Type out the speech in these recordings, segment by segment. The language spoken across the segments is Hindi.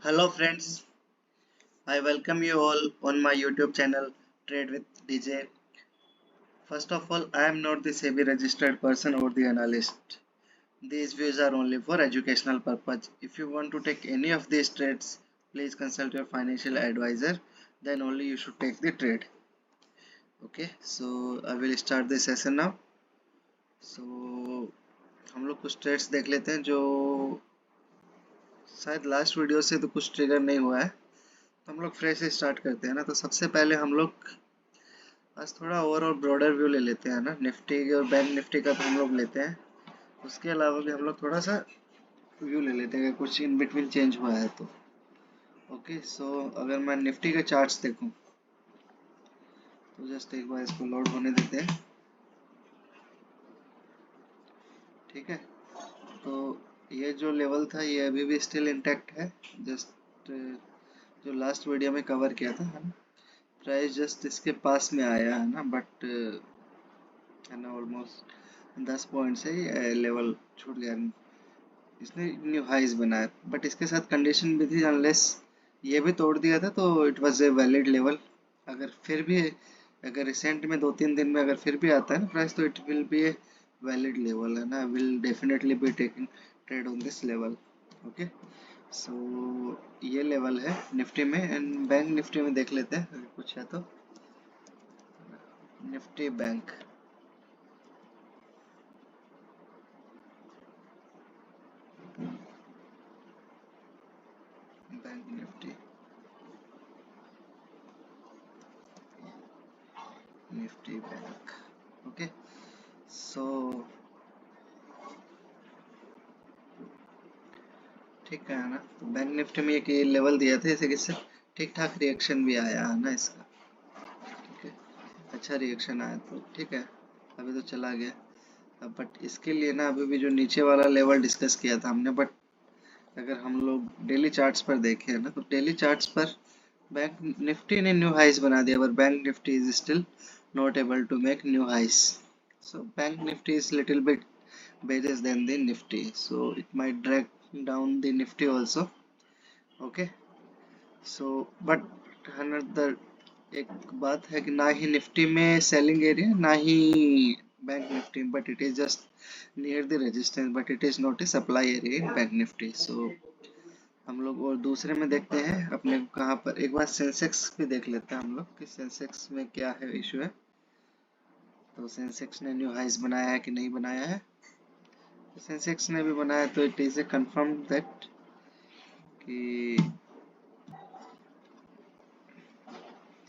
Hello friends, I welcome you all on my YouTube channel Trade with DJ. First of all, I am not the SEBI registered person or the analyst. These views are only for educational purpose. If you want to take any of these trades, please consult your financial advisor. Then only you should take the trade. Okay, so I will start the session now. So हम लोग कुछ ट्रेड्स देख लेते हैं जो शायद लास्ट वीडियो से तो कुछ ट्रिगर नहीं हुआ है, तो हम लोग फ्रेश से स्टार्ट करते हैं ना। तो सबसे पहले हम लोग आज थोड़ा ओवरऑल ब्रॉडर व्यू ले लेते हैं ना, निफ्टी और बैंक निफ्टी का तो हम लोग लेते हैं। उसके अलावा भी हम लोग थोड़ा सा व्यू ले लेते हैं कि कुछ इन बिटवीन चेंज हुआ है तो। ओके, सो अगर मैं निफ्टी के चार्ट्स देखूं तो जस्ट एक बार इसको लोड होने देते हैं। ठीक है, तो ये जो लेवल था ये अभी भी स्टिल इंटैक्ट है। जस्ट जो लास्ट वीडियो में कवर किया था है ना, प्राइस जस्ट इसके पास में आया है ना, बट है ना ऑलमोस्ट 10 पॉइंट से लेवल छूट गया। इसने न्यू हाइज बनाया, बट इसके साथ कंडीशन भी थी, अनलेस ये भी तोड़ दिया था तो it was a valid level. अगर फिर भी अगर रिसेंट में 2-3 दिन में अगर फिर भी आता है ना प्राइस, तो it will be a valid level है ना। Will definitely be taking trade on this level. Okay, so ये लेवल है निफ्टी में। एंड बैंक निफ्टी में देख लेते हैं अगर कुछ है तो। Nifty bank bank Nifty Nifty bank. Okay, so ठीक है ना। तो बैंक निफ्टी में एक लेवल दिया था, इसे किससे ठीक ठाक रिएक्शन भी आया है ना इसका। ठीक है, अच्छा रिएक्शन आया तो ठीक है, अभी तो चला गया। अब बट इसके लिए ना अभी भी जो नीचे वाला लेवल डिस्कस किया था हमने, बट अगर हम लोग डेली चार्ट्स पर देखें ना, तो डेली चार्ट्स पर बैंक निफ्टी ने न्यू हाइस बना दिया, but bank Nifty is still not able to make new highs. So bank Nifty is little bit bearish than the nifty, so it might drag down the nifty also. Okay, so but another एक बात है कि ना ही निफ्टी में सेलिंग एरिया, ना ही bank Nifty, but it is just near the resistance, but it is not a supply area in bank Nifty. So हम लोग और दूसरे में देखते हैं अपने को कहाँ पर। एक बार सेंसेक्स भी देख लेते हैं हम लोग कि सेंसेक्स में क्या है इशू है। तो सेंसेक्स ने न्यू हाइस बनाया है कि नहीं बनाया है। सेंसेक्स ने भी बनाया तो it is a confirm that कि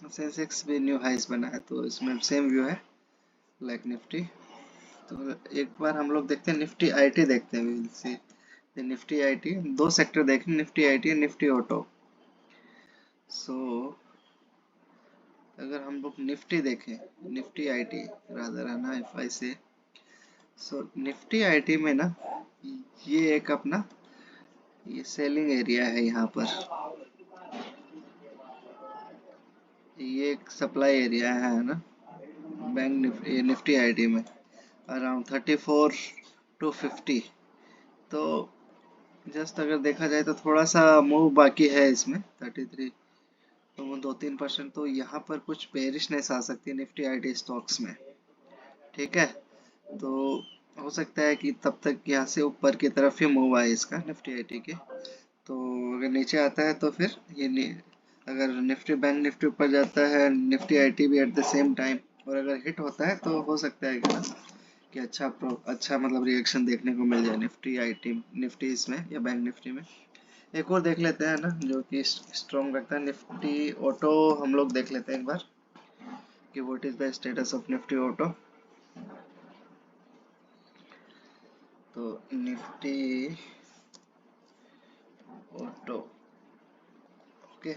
सेंसेक्स भी न्यू हाइस बना है, तो इसमें सेम व्यू है लाइक निफ्टी। तो एक बार हम लोग देखते हैं निफ्टी आईटी देखते हैं। निफ्टी आईटी दो सेक्टर देखें, Nifty IT and Nifty auto. So अगर हम लोग निफ्टी देखें, निफ्टी आईटी रादर है ना, इफ आई से, सो निफ्टी आईटी में ना ये एक अपना ये सेलिंग एरिया है यहाँ पर, ये एक सप्लाई एरिया है ना बैंक निफ्टी आईटी में अराउंड 34 to 50। तो जस्ट अगर देखा जाए तो थोड़ा सा मूव बाकी है इसमें 33, तो वो 2-3%, तो यहाँ पर कुछ बेरिशनेस आ सकती है निफ्टी आईटी स्टॉक्स में। ठीक है, तो हो सकता है कि तब तक यहाँ से ऊपर की तरफ ही मूव आए इसका निफ्टी आईटी के। तो अगर नीचे आता है तो फिर अगर निफ्टी बैंक निफ्टी ऊपर जाता है, निफ्टी आईटी भी एट द सेम टाइम, और अगर हिट होता है तो हो सकता है कि अच्छा मतलब रिएक्शन देखने को मिल जाए निफ्टी आईटी निफ्टी इसमें या बैंक निफ्टी में। एक और देख लेते हैं ना जो कि स्ट्रॉन्ग लगता है, निफ्टी ऑटो हम लोग देख लेते हैं एक बार कि what is the status of Nifty auto. तो Nifty auto, okay,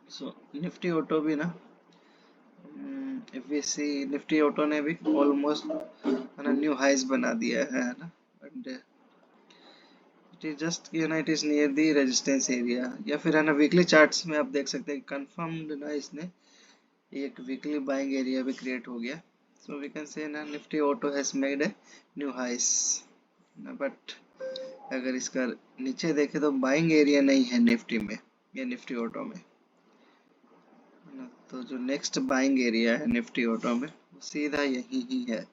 so Nifty auto भी ना, if we see Nifty auto ने भी ऑलमोस्ट है ना न्यू हाइज बना दिया है ना, बट इट इज जस्ट ये ना it is near the resistance area, या फिर है ना वीकली चार्ट्स में आप देख सकते हैं कंफर्म्ड ना इसने एक वीकली बाइंग एरिया भी क्रिएट हो गया। सो वी कैन से ना Nifty auto has made a new highs, but अगर इसका नीचे देखे तो बाइंग एरिया नहीं है निफ्टी में या निफ्टी ऑटो में ना। तो जो नेक्स्ट बाइंग एरिया है निफ्टी ऑटो में वो सीधा यही ही है।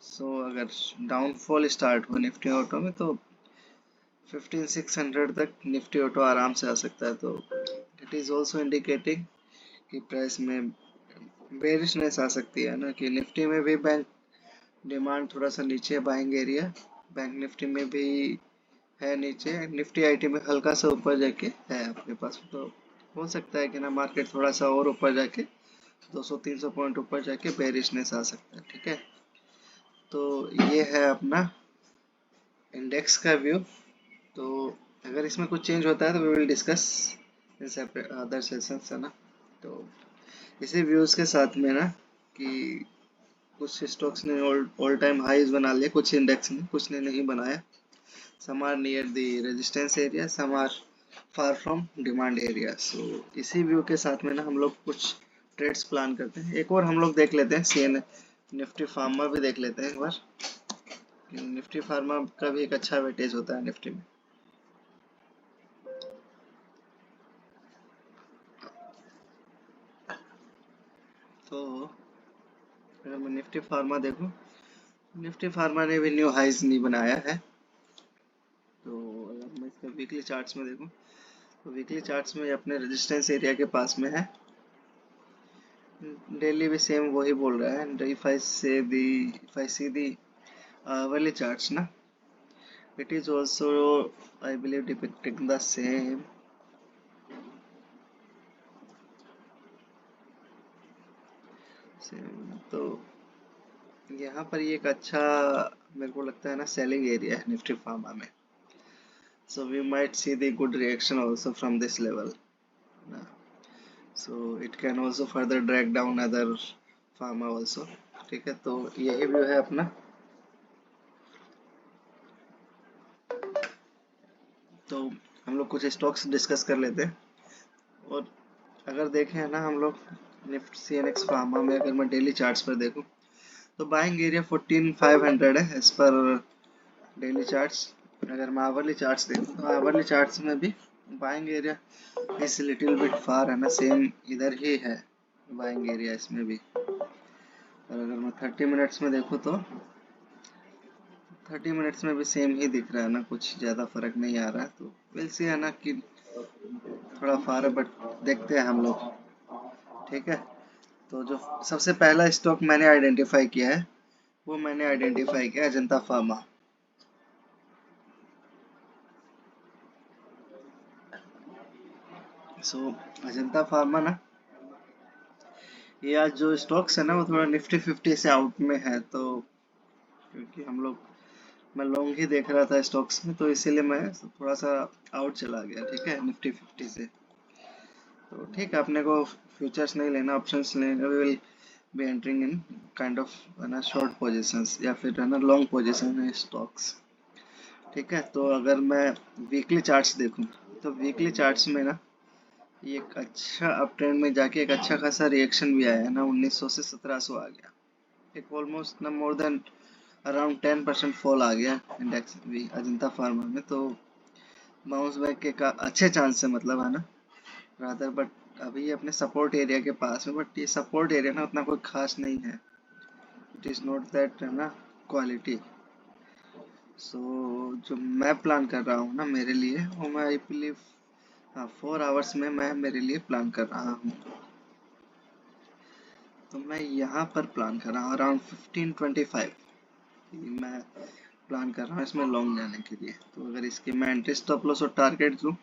सो अगर डाउनफॉल स्टार्ट हो निफ्टी ऑटो में तो 15600 तक निफ्टी ऑटो आराम से आ सकता है। तो इट इज ऑल्सो इंडिकेटिंग कि प्राइस में बेरिशनेस आ सकती है ना, कि निफ्टी में भी बैंक डिमांड थोड़ा सा नीचे है बाइंग एरिया, बैंक निफ्टी में भी है नीचे, निफ्टी आईटी में हल्का सा ऊपर जाके है अपने पास। तो हो सकता है कि ना मार्केट थोड़ा सा और ऊपर जाके 200-300 पॉइंट ऊपर जाके बेरिशनेस आ सकता है। ठीक है, तो ये है अपना इंडेक्स का व्यू। तो अगर इसमें कुछ चेंज होता है तो we will discuss in separate other sessions, है ना। तो इसी व्यूज के साथ में ना कि कुछ स्टॉक्स ने ऑल टाइम हाईज बना लिए, कुछ इंडेक्स ने, कुछ ने नहीं बनाया। some are near the resistance area, some are far from demand area। so इसी व्यू के साथ में ना हम लोग कुछ ट्रेड्स प्लान करते हैं। एक और हम लोग देख लेते हैं सीएन निफ्टी फार्मा भी देख लेते हैं एक बार। निफ्टी फार्मा का भी एक अच्छा वेटेज होता है निफ्टी में। तो अगर मैं निफ्टी फार्मा देखूं, निफ्टी फार्मा ने भी न्यू हाइज नहीं बनाया है। तो अगर मैं इसका वीकली चार्ट्स में देखूं तो वीकली चार्ट्स में अपने रेजिस्टेंस एरिया के पास में है। डेली भी सेम वही बोल रहा है। if I see the hourly charts ना, it is also I believe depicting the same। तो यहाँ पर ये एक अच्छा मेरे को लगता है ना सेलिंग एरिया है निफ्टी फार्मा में। so we might see the good reaction also from this level ना। so it can also further drag down other pharma also। ठीक है, तो यही व्यू है अपना। तो हम लोग कुछ स्टॉक्स डिस्कस कर लेते हैं। और अगर देखें ना हम लोग निफ्टी सीएनएक्स फार्मा में, अगर मैं डेली चार्ट्स पर देखूं तो बाइंग एरिया 14500 है एज पर डेली चार्ट्स। अगर मैं आवरली चार्ट्स देखूं तो आवरली चार्ट्स में भी बाइंग एरिया इस लिटिल बिट फार है ना, सेम इधर ही है बाइंग एरिया इसमें भी। और अगर मैं 30 मिनट्स में देखूं तो 30 मिनट्स में भी सेम ही दिख रहा है ना, कुछ ज़्यादा फर्क नहीं आ रहा है। तो विल सी है ना कि थोड़ा फार है, बट देखते हैं हम लोग। ठीक है, तो जो सबसे पहला स्टॉक मैंने आइडेंटिफाई किया है वो मैंने आइडेंटिफाई किया अजंता फार्मा। सो अजंता फार्मा ना, ये आज जो स्टॉक्स है ना वो थोड़ा निफ्टी 50 से आउट में है। तो क्योंकि हम लोग मैं लॉन्ग ही देख रहा था स्टॉक्स में, तो इसीलिए मैं थोड़ा सा आउट चला गया। ठीक है, निफ्टी 50 से। तो ठीक है, अपने को फ्यूचर्स नहीं लेना, ऑप्शंस लेना। We will be entering in kind of है ना शॉर्ट पोजीशंस या फिर है ना लॉन्ग पोजीशन है स्टॉक्स। ठीक है, तो अगर मैं वीकली चार्ट्स देखूं तो वीकली चार्ट्स में ना ये एक अच्छा अप ट्रेंड में जाके एक अच्छा खासा रिएक्शन भी आया है ना, 1900 से 1700 आ गया। एक ऑलमोस्ट ना मोर देन अराउंड 10% फॉल आ गया इंडेक्स भी अजंता फार्मा में। तो बाउंस बैक के का अच्छे चांस है, मतलब है ना रादर। बट अभी ये अपने सपोर्ट एरिया के पास में, बट ये सपोर्ट एरिया ना उतना कोई खास नहीं है। इट इज नॉट दैट है ना क्वालिटी। सो जो मैं प्लान कर रहा हूँ ना मेरे लिए, वो मैं आई बिलीव हाँ 4 आवर्स में मैं मेरे लिए प्लान कर रहा हूँ। तो मैं यहाँ पर प्लान कर रहा हूँ अराउंड 1525 मैं प्लान कर रहा हूँ इसमें लॉन्ग जाने के लिए। तो अगर इसकी मैं एंट्री स्टॉप लॉस और टारगेट दूँ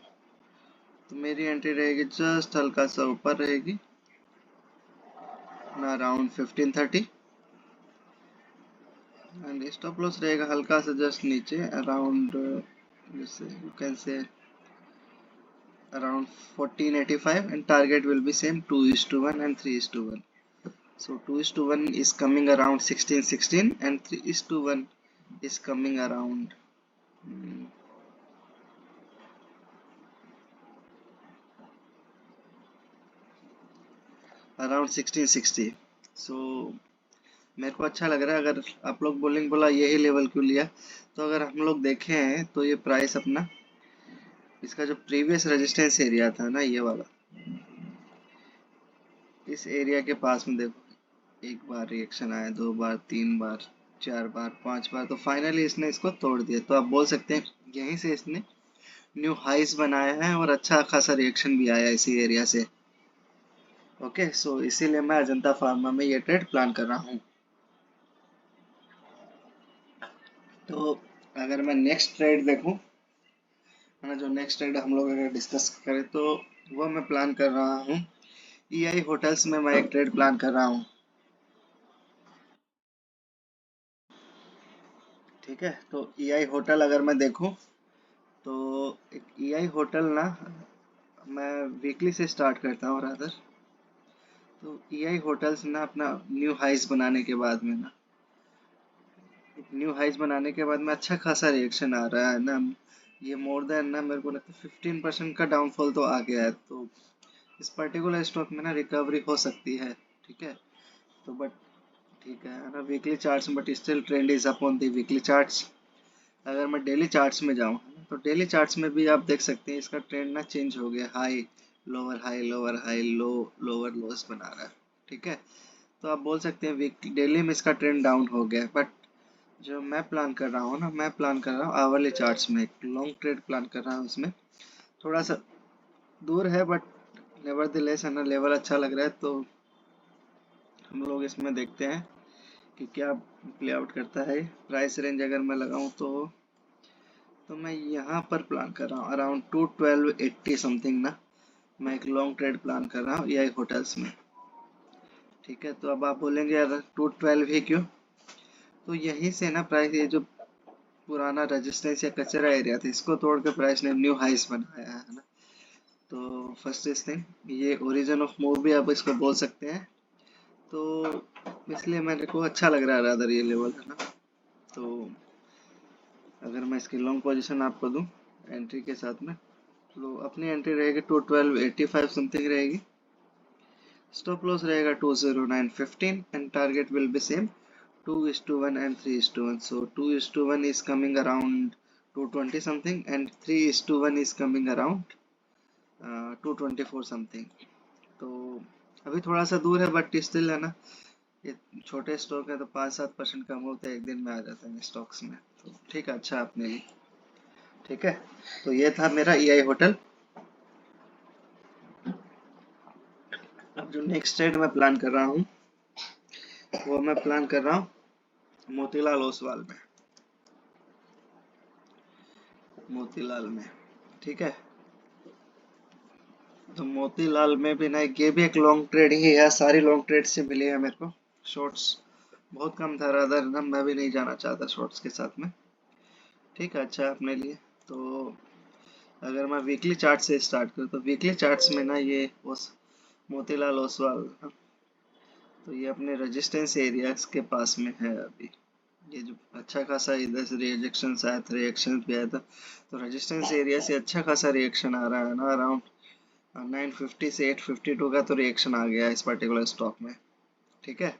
तो मेरी एंट्री रहेगी जस्ट हल्का सा ऊपर रहेगी ना, अराउंड 1530। एंड स्टॉप लॉस रहेगा हल्का सा जस्ट नीचे अराउंड जैसे you can say around 1485, and target will be same 2:1 and 3:1। so 2:1 is coming around 1616 and 3:1 is coming around mm, around 1660। so मेरे को अच्छा लग रहा है। अगर आप लोग बोलेंगे बोला यही लेवल क्यों लिया, तो अगर हम लोग देखें तो ये प्राइस अपना, इसका जो प्रीवियस रेजिस्टेंस एरिया था ना ये वाला, इस एरिया के पास में देखो, एक बार रिएक्शन आया, दो बार, तीन बार, चार बार, पांच बार, तो फाइनली इसने इसको तोड़ दिया। तो आप बोल सकते हैं यहीं से इसने न्यू हाइस बनाया है और अच्छा खासा रिएक्शन भी आया इसी एरिया से। ओके, सो इसीलिए मैं अजंता फार्मा में ये ट्रेड प्लान कर रहा हूँ। तो अगर मैं नेक्स्ट ट्रेड देखूं, है ना, जो नेक्स्ट ट्रेड हम लोग अगर डिस्कस करें तो वो मैं प्लान कर रहा हूँ ईआई होटल्स में। मैं एक ट्रेड प्लान कर रहा हूँ, ठीक है। तो ईआई होटल अगर मैं देखूं तो एक ईआई होटल ना, मैं वीकली से स्टार्ट करता हूँ रादर। तो ईआई होटल्स ना अपना न्यू हाइस बनाने के बाद में ना, न्यू हाइस बनाने के बाद में अच्छा खासा रिएक्शन आ रहा है ना। ये मोर देन ना, मेरे को लगता है 15% का डाउनफॉल तो आ गया है। तो इस पर्टिकुलर स्टॉक में ना रिकवरी हो सकती है, ठीक है। तो बट ठीक है ना, weekly charts but still trend is up on the weekly charts. अगर मैं डेली चार्ट्स में जाऊँ तो डेली चार्ट्स में भी आप देख सकते हैं इसका ट्रेंड ना चेंज हो गया, lower high low, lower loss बना रहा है, ठीक है। तो आप बोल सकते हैं वीक डेली में इसका ट्रेंड डाउन हो गया। बट जो मैं प्लान कर रहा हूँ ना, मैं प्लान कर रहा हूँ आवरली चार्ट्स में एक लॉन्ग ट्रेड प्लान कर रहा हूँ। इसमें थोड़ा सा दूर है बट नेवरदलेस है ना, लेवल अच्छा लग रहा है। तो हम लोग इसमें देखते हैं कि क्या प्ले आउट करता है। प्राइस रेंज अगर मैं लगाऊं तो मैं यहाँ पर प्लान कर रहा हूँ अराउंड 212.80 समथिंग ना। मैं एक लॉन्ग ट्रेड प्लान कर रहा हूँ एआई होटल्स में, ठीक है। तो अब आप बोलेंगे यार 212 ही क्यों, तो यहीं से ना प्राइस, ये जो पुराना रेजिस्टेंस या कचरा एरिया था इसको तोड़ के प्राइस ने न्यू हाइस बनाया है ना। तो फर्स्ट इस थिंग, ये ओरिजिन ऑफ मूव भी आप इसको बोल सकते हैं। तो इसलिए मेरे को अच्छा लग रहा है रादर ये लेवल, है ना। तो अगर मैं इसकी लॉन्ग पोजीशन आपको दूं एंट्री के साथ में, तो अपनी एंट्री रहेगी 212.85 समथिंग रहेगी। स्टॉप लॉस रहेगा 209.15 and target will be same 2:1 and 3:1. So 2:1 is coming around 220 something and 3:1 is coming around 224 something. तो अभी थोड़ा सा दूर है बट स्टिल है ना, ये छोटे स्टॉक है तो 5-7% कम होता है एक दिन में आ जाता है स्टॉक्स में। तो ठीक है, अच्छा अपने लिए, ठीक है। तो ये था मेरा ईआई होटल। अब जो नेक्स्ट ट्रेड मैं प्लान कर रहा हूँ वो मैं प्लान कर रहा हूँ मोतीलाल ओसवाल में, मोतीलाल में, ठीक है। तो मोतीलाल में भी ना, ये भी एक लॉन्ग ट्रेड ही है। सारी लॉन्ग ट्रेड से मिली है मेरे को। शॉर्ट्स बहुत कम था, रादर ना मैं भी नहीं जाना चाहता शॉर्ट्स के साथ में, ठीक है, अच्छा है अपने लिए। तो अगर मैं वीकली चार्ट से स्टार्ट करूँ तो वीकली चार्ट्स में ना ये उस मोतीलाल ओसवाल ना, तो ये अपने रेजिस्टेंस एरियाज के पास में है अभी। ये जो अच्छा खासा इधर से रिएक्शन आया था, रिएक्शन भी आया था, तो रेजिस्टेंस एरिया से अच्छा खासा रिएक्शन आ रहा है ना। अराउंड 950 से 852 का तो रिएक्शन आ गया इस पर्टिकुलर स्टॉक में, ठीक है।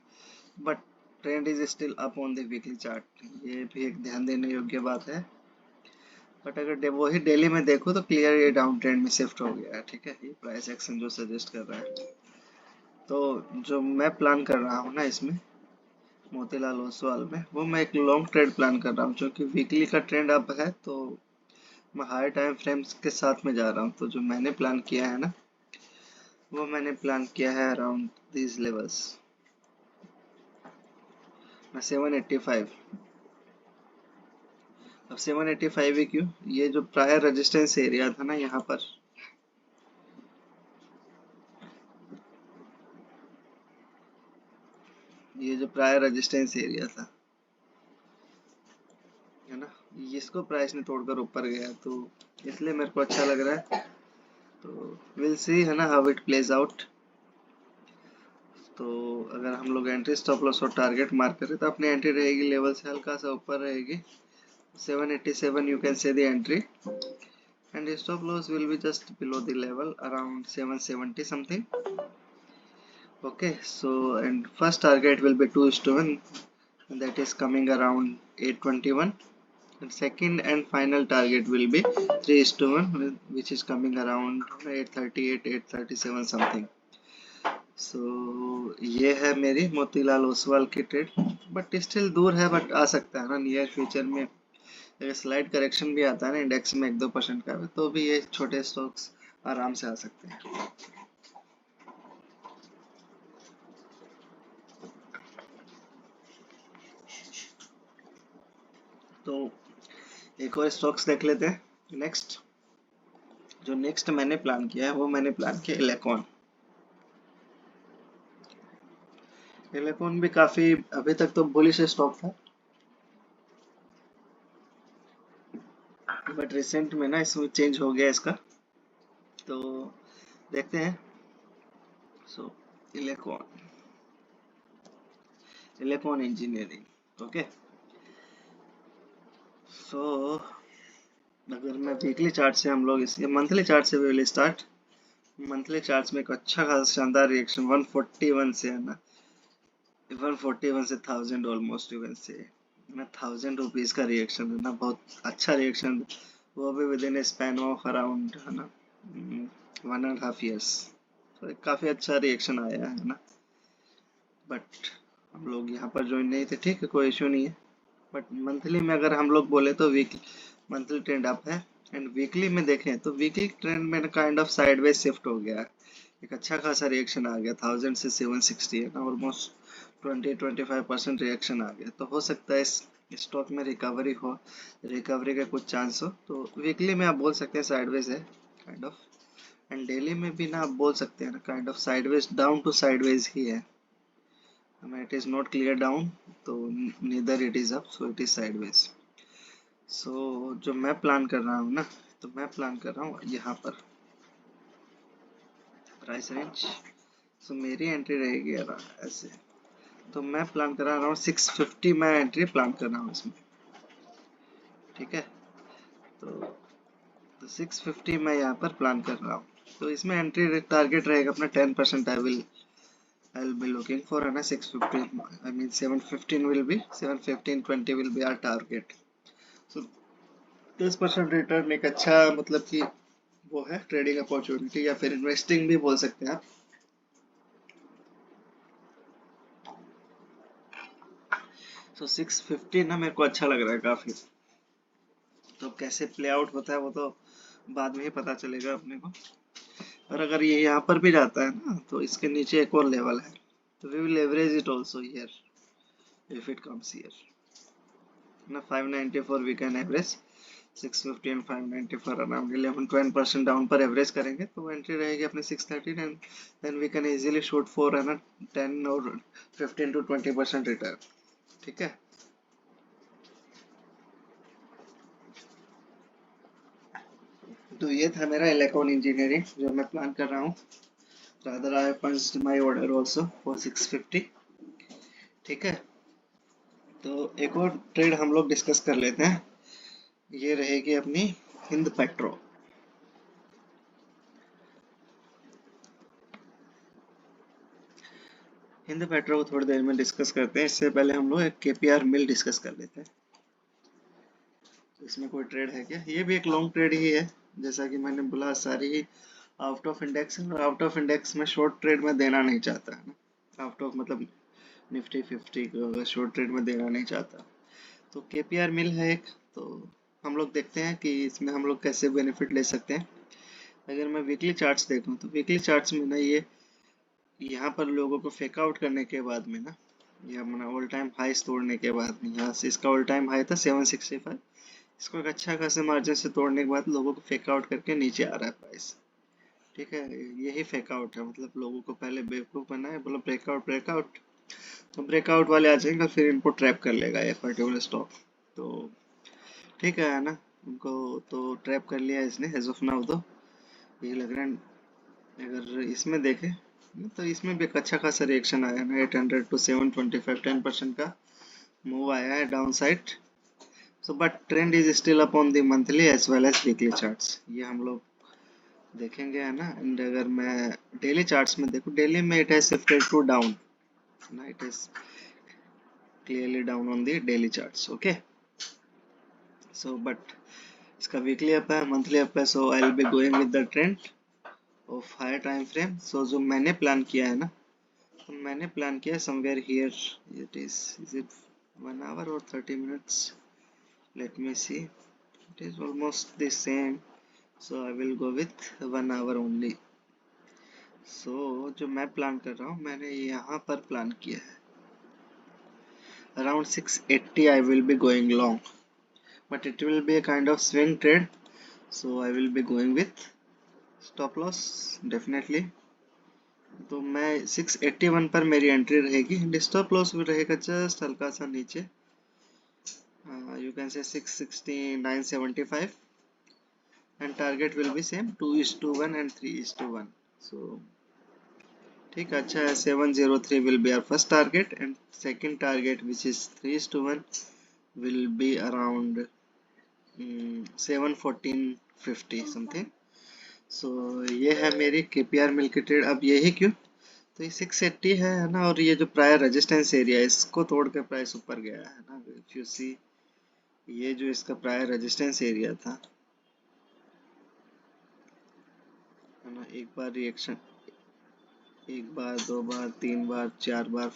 But trend is still up on the weekly chart, ये भी एक ध्यान देने योग्य बात है। बट अगर वही डेली में देखो तो क्लियर ये डाउन ट्रेंड में शिफ्ट हो गया है, ठीक है। ये प्राइस एक्शन जो सजेस्ट कर रहा है। तो जो मैं प्लान कर रहा हूँ ना इसमें मोतीलाल ओसवाल में, वो मैं एक लॉन्ग ट्रेड प्लान कर रहा हूँ। क्योंकि वीकली का ट्रेंड अप है तो मैं हाई टाइम फ्रेम्स के साथ में जा रहा हूँ। तो जो मैंने प्लान किया है ना, वो मैंने प्लान किया है अराउंड दीज लेवल्स 785। अब 785 ही क्यों, ये जो प्रायर रेजिस्टेंस एरिया था ना यहाँ पर, ये जो प्रायर रेजिस्टेंस एरिया था, है ना, इसको प्राइस ने तोड़कर ऊपर गया। तो इसलिए मेरे को अच्छा लग रहा है। तो विल सी, है ना, हाउ इट प्लेज आउट। तो अगर हम लोग एंट्री स्टॉप लॉस और टारगेट मार्क करें तो अपनी एंट्री रहेगी लेवल से हल्का सा ऊपर रहेगी 787, you can say the entry, and stop loss will be just below the level around 770 something। Okay, so and first target will be 2:1, and that is coming around 821, and second and final target will be 3:1, which is coming around 838, 837 something. So ये है मेरी मोतीलाल ओसवाल की ट्रेड, बट स्टिल दूर है, बट आ सकता है ना नियर फ्यूचर में। अगर स्लाइड करेक्शन भी आता है ना इंडेक्स में 1-2% का, तो भी ये छोटे स्टॉक्स आराम से आ सकते हैं। तो एक और स्टॉक्स देख लेते हैं। नेक्स्ट जो नेक्स्ट मैंने प्लान किया है वो मैंने प्लान किया इलेक्ट्रॉन। इलेक्ट्रॉन भी काफी अभी तक तो बुलिश स्टॉक था, बट रिसेंट में ना इसमें चेंज हो गया इसका, तो देखते हैं। So electron electron engineering, okay. So अगर मैं वीकली चार्ट से हम लोग इसके मंथली चार्ट से विल स्टार्ट। मंथली चार्ट में एक अच्छा खासा शानदार रिएक्शन 141 से है ना, 141 से 1000 ऑलमोस्ट, इवन से ना 1000 रुपीज का रिएक्शन है ना, बहुत अच्छा रिएक्शन, वो भी with in span of around है ना 1.5 years। तो काफी अच्छा रिएक्शन आया है ना, बट हम लोग यहाँ पर ज्वाइन नहीं थे, ठीक है, कोई इशू नहीं है। बट मंथली में अगर हम लोग बोले तो वीक मंथली ट्रेंड अप है, एंड वीकली में देखें तो वीकली ट्रेंड में काइंड ऑफ साइडवेज शिफ्ट हो गया है। एक अच्छा खासा रिएक्शन आ गया 1000 से 760 है ना, ऑलमोस्ट 20-25% रिएक्शन आ गया, तो हो सकता है इस स्टॉक में रिकवरी हो, रिकवरी का कुछ चांस हो। तो वीकली में आप बोल सकते हैं साइडवेज है काइंड ऑफ, एंड डेली में भी ना आप बोल सकते हैं ना kind of sideways down to sideways ही है। It is not clear down, तो neither it is up, so it is sideways। so जो मैं प्लान कर रहा हूँ ना, तो मैं प्लान कर रहा हूँ यहाँ पर प्राइस रेंज, so मेरी एंट्री रहेगी यार ऐसे, तो मैं प्लान कर रहा हूँ 650, मैं एंट्री प्लान कर रहा हूँ इसमें, ठीक है। तो 650 मैं यहाँ पर प्लान कर रहा हूँ, तो इसमें एंट्री टारगेट रहेगा अपना 10%। I'll be looking for a 650, I mean 715 will be 715 20 will be our target। so 10% return एक अच्छा मतलब कि वो है ट्रेडिंग अपॉर्चुनिटी, या फिर इन्वेस्टिंग भी बोल सकते हैं आप। सो 650 ना मेरे को अच्छा लग रहा है काफी, तो कैसे प्ले आउट होता है वो तो बाद में ही पता चलेगा अपने को। और अगर ये यहाँ पर भी जाता है ना, तो इसके नीचे एक और लेवल है, तो we will average it also here if it comes here ना। 594 we can average, 650 and 594 around 11-12% down पर एवरेज करेंगे, तो एंट्री रहेगी अपने 613, and then we can easily shoot for है ना 10 और 15-20% रिटर्न, ठीक है। तो ये था मेरा इलेक्ट्रॉन इंजीनियरिंग जो मैं प्लान कर रहा हूँ। Rather I punched my order also for 650, ठीक है। तो एक और ट्रेड हम लोग डिस्कस कर लेते हैं, ये रहेगी अपनी हिंद पेट्रो। हिंद पेट्रो को थोड़ी देर में डिस्कस करते हैं, इससे पहले हम लोग एक केपीआर मिल डिस्कस कर लेते हैं। तो इसमें कोई ट्रेड है क्या? ये भी एक लॉन्ग ट्रेड ही है, जैसा कि मैंने बोला सारी आउट ऑफ इंडेक्स है, और आउट ऑफ इंडेक्स में शॉर्ट ट्रेड में देना नहीं चाहता है ना, आउट ऑफ मतलब निफ्टी 50 को शॉर्ट ट्रेड में देना नहीं चाहता। तो केपीआर मिल है एक, तो हम लोग देखते हैं कि इसमें हम लोग कैसे बेनिफिट ले सकते हैं। अगर मैं वीकली चार्ट्स देखूं तो वीकली चार्ट्स में ना ये यहाँ पर लोगों को फेक आउट करने के बाद में ना, ये अपना ऑल टाइम हाईस तोड़ने के बाद में, यहाँ से इसका ऑल टाइम हाई था 765, इसको एक अच्छा खासे मार्जिन से तोड़ने के बाद लोगों को फेक आउट करके नीचे आ रहा है प्राइस, ठीक है। यही फेक आउट है, मतलब लोगों को पहले बेवकूफ बनाए, बोलो ब्रेकआउट ब्रेकआउट, तो ब्रेकआउट वाले आ जाएंगे, फिर इनको ट्रैप कर लेगा ये पर्टिकुलर स्टॉक। तो ठीक है ना, उनको तो ट्रैप कर लिया इसने एज ऑफ नाउ, तो ये लग रहा है। अगर इसमें देखें तो इसमें भी एक अच्छा खासा रिएक्शन आया ना, 800 टू 725, 10% का मूव आया है down side. So but trend is still up on the monthly as well as weekly charts, ये हम लोग देखेंगे है ना। एंड अगर मैं डेली चार्ट्स में देखूं, डेली में it has shifted to down ना, it is clearly down on the daily charts. Okay, so but इसका वीकली अप है, मंथली अप है, so I will be going with the trend of higher time frame. So जो मैंने प्लान किया है ना, तो मैंने प्लान किया somewhere here, is it 1 hour or 30 minutes, let me see, it is almost the same, so I will go with 1 hour only। so जो मैं प्लान कर रहा हूँ, मैंने यहाँ पर प्लान किया है around 680 I will be going long, but it will be a kind of swing trade, so I will be going with stop loss definitely। तो मैं 681 पर मेरी एंट्री रहेगी, स्टॉप लॉस भी रहेगा जस्ट हल्का सा नीचे, you can say 669.75, and target will be same 2:1 and 3:1। so ठीक है, अच्छा है। 703 will be our first target, and second target which is 3:1 will be around 714.50 something. So ये है मेरी KPR मिल्की ट्रेड। अब यही क्यों, तो ये 680 है ना, और ये जो प्रायर रेजिस्टेंस एरिया है इसको तोड़ के प्राइस ऊपर गया है ना। इफ यू सी, ये जो इसका प्रायर रेजिस्टेंस एरिया था है ना, एक बार रिएक्शन, एक बार, दो बार, तीन बार, चार बार,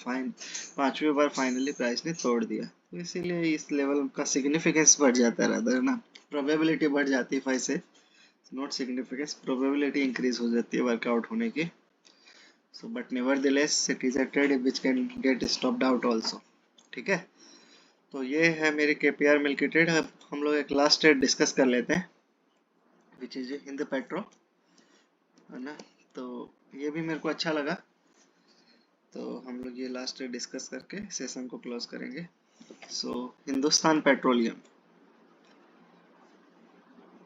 पांचवी बार फाइनली प्राइस ने तोड़ दिया। तो इसीलिए इस लेवल का सिग्निफिकेंस बढ़ जाता रहता है ना, प्रोबेबिलिटी बढ़ जाती है, से नॉट सिग्निफिकेंस, प्रोबेबिलिटी इंक्रीज हो जाती है वर्कआउट होने की। So but nevertheless it is a trade which can get stopped out also. ठीक है, तो ये है मेरी KPR मिल्की ट्रेड। अब हम लोग एक लास्ट ट्रेड डिस्कस कर लेते हैं, विच इज हिंद पेट्रो, है ना। तो ये भी मेरे को अच्छा लगा, तो हम लोग ये लास्ट ट्रेड डिस्कस करके सेशन को क्लोज करेंगे। सो हिंदुस्तान पेट्रोलियम,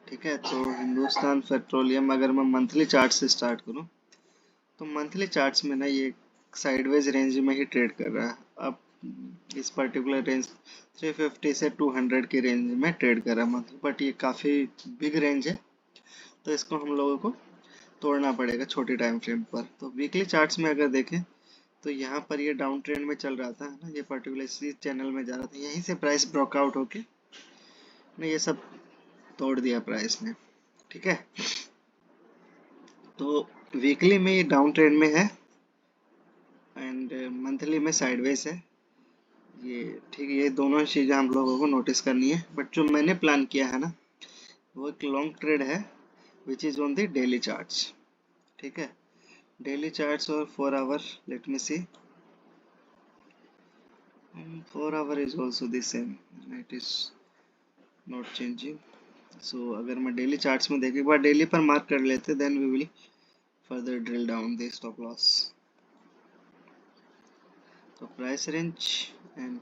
ठीक है। तो हिंदुस्तान पेट्रोलियम अगर मैं मंथली चार्ट से स्टार्ट करूं, तो मंथली चार्ट्स में ना ये साइडवेज रेंज में ही ट्रेड कर रहा है। अब इस पर्टिकुलर रेंज 350 से 200 की रेंज में ट्रेड कर रहा है मंथली, बट ये काफ़ी बिग रेंज है, तो इसको हम लोगों को तोड़ना पड़ेगा छोटी टाइम फ्रेम पर। तो वीकली चार्ट्स में अगर देखें, तो यहाँ पर ये डाउन ट्रेंड में चल रहा था ना, ये पर्टिकुलर इसी चैनल में जा रहा था, यहीं से प्राइस ब्रोकआउट होके ने ये सब तोड़ दिया प्राइस ने। ठीक है, तो वीकली में ये डाउन ट्रेंड में है, एंड मंथली में साइडवेज है ये। ठीक है, ये दोनों चीज़ें हम लोगों को नोटिस करनी है, बट जो मैंने प्लान किया है ना, वो एक लॉन्ग ट्रेड है which is on the daily charts. ठीक है, डेली चार्ट्स और 4 hour, let me see, 4 hour is also the same, it is not changing. So अगर मैं डेली चार्ट्स में देख, एक बार डेली पर मार्क कर लेते, then we will further drill down the stop loss. तो प्राइस रेंज एंड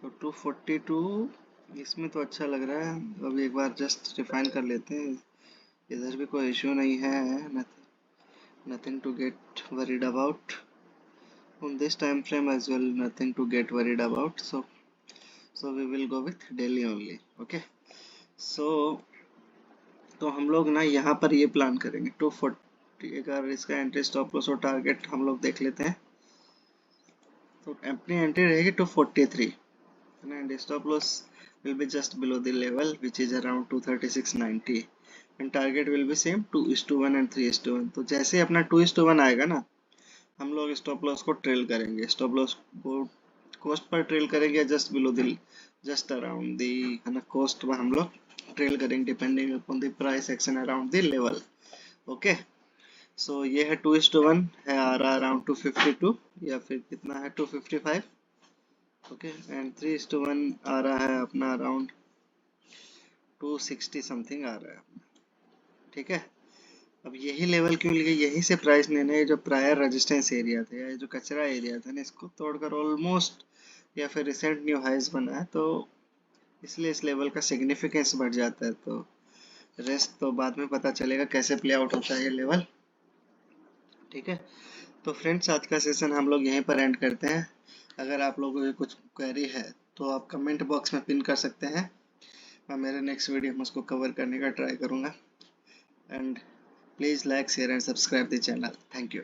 तो 242 इसमें तो अच्छा लग रहा है। अब एक बार जस्ट रिफाइन कर लेते हैं, इधर भी कोई इश्यू नहीं है, nothing to get worried about on this time frame as well, nothing to get worried about, so we will go with daily only। okay, so तो हम लोग ना यहाँ पर ये प्लान करेंगे 240, अगर इसका एंट्री स्टॉप लॉस और टारगेट हम लोग देख लेते हैं, तो अपनी एंट्री रहेगी 243 and stop loss will be just below the level which is around 236.90 and target will be same 2:1 and 3:1। तो जैसे अपना 2:1 आएगा ना, हम लोग स्टॉप लॉस को ट्रेल करेंगे, स्टॉप लॉस को कोस्ट पर ट्रेल करेंगे, just below the, just around the, है ना, कोस्ट पर हम लोग ट्रेल करेंगे depending upon the price action around the level. Okay, so ये है 2:1 है, आ रहा अराउंड 252 या फिर कितना है 255। ओके, एंड 3:1 आ रहा है अपना अराउंड 260 समथिंग आ रहा है। ठीक है, अब यही लेवल क्यों लिए, यहीं से प्राइस ने जो प्रायर रेजिस्टेंस एरिया था, या जो कचरा एरिया था ना, इसको तोड़कर ऑलमोस्ट या फिर रिसेंट न्यू हाइज बना है, तो इसलिए इस लेवल का सिग्निफिकेंस बढ़ जाता है। तो रेस्ट तो बाद में पता चलेगा कैसे प्ले आउट होता है ये लेवल। ठीक है, तो फ्रेंड्स आज का सेशन हम लोग यहीं पर एंड करते हैं। अगर आप लोगों को कुछ क्वेरी है तो आप कमेंट बॉक्स में पिन कर सकते हैं। मैं मेरे नेक्स्ट वीडियो में उसको कवर करने का ट्राई करूँगा। And please like share and subscribe the channel. Thank you.